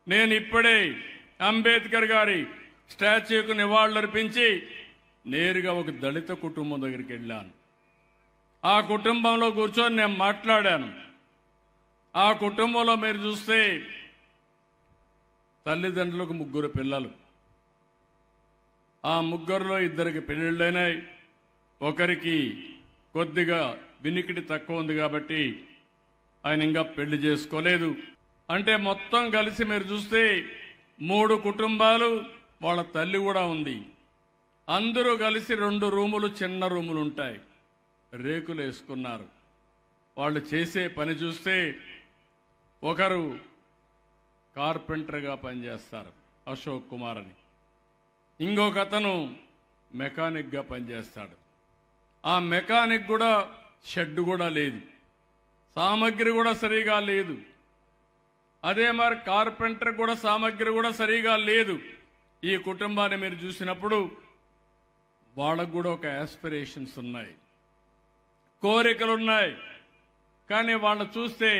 నేను ఇప్పుడే అంబేద్కర్ గారి స్టాచ్యూకు నివాళులర్పించి నేరుగా ఒక దళిత కుటుంబం దగ్గరికి వెళ్ళాను. ఆ కుటుంబంలో కూర్చొని నేను మాట్లాడాను. ఆ కుటుంబంలో మీరు చూస్తే తల్లిదండ్రులకు 3 పిల్లలు. ఆ 3లో 2కి పెళ్ళిళ్ళైనాయి. ఒకరికి కొద్దిగా వినికిడి తక్కువ ఉంది కాబట్టి ఆయన ఇంకా పెళ్లి చేసుకోలేదు. అంటే మొత్తం కలిసి మీరు చూస్తే 3 కుటుంబాలు, వాళ్ళ తల్లి కూడా ఉంది. అందరూ కలిసి 2 రూములు, చిన్న రూములు ఉంటాయి, రేకులు వేసుకున్నారు. వాళ్ళు చేసే పని చూస్తే ఒకరు కార్పెంటర్గా పనిచేస్తారు, అశోక్ కుమార్ అని. ఇంకొక అతను మెకానిక్గా పనిచేస్తాడు. ఆ మెకానిక్ కూడా షెడ్ కూడా లేదు, సామగ్రి కూడా సరిగా లేదు. అదే మరి కార్పెంటర్ కూడా సామగ్రి కూడా సరిగా లేదు. ఈ కుటుంబాన్ని మీరు చూసినప్పుడు వాళ్ళకు కూడా ఒక ఆస్పిరేషన్స్ ఉన్నాయి, కోరికలు ఉన్నాయి. కానీ వాళ్ళు చూస్తే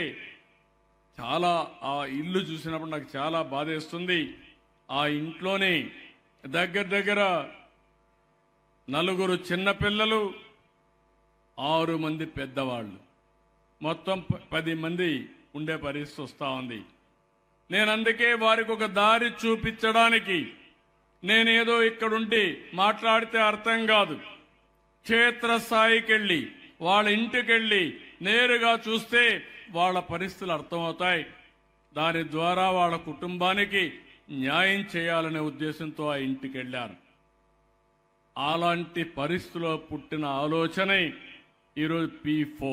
చాలా, ఆ ఇల్లు చూసినప్పుడు నాకు చాలా బాధేస్తుంది. ఆ ఇంట్లోనే దగ్గర 4 చిన్నపిల్లలు, 6 మంది పెద్దవాళ్ళు, మొత్తం 10 మంది ఉండే పరిస్థితి వస్తూ ఉంది. నేను అందుకే వారికి ఒక దారి చూపించడానికి నేనేదో ఇక్కడుండి మాట్లాడితే అర్థం కాదు. క్షేత్రస్థాయికి వెళ్ళి వాళ్ళ ఇంటికి వెళ్ళి నేరుగా చూస్తే వాళ్ళ పరిస్థితులు అర్థమవుతాయి. దాని ద్వారా వాళ్ళ కుటుంబానికి న్యాయం చేయాలనే ఉద్దేశంతో ఆ ఇంటికి వెళ్ళాను. అలాంటి పరిస్థితిలో పుట్టిన ఆలోచనే ఈరోజు P4.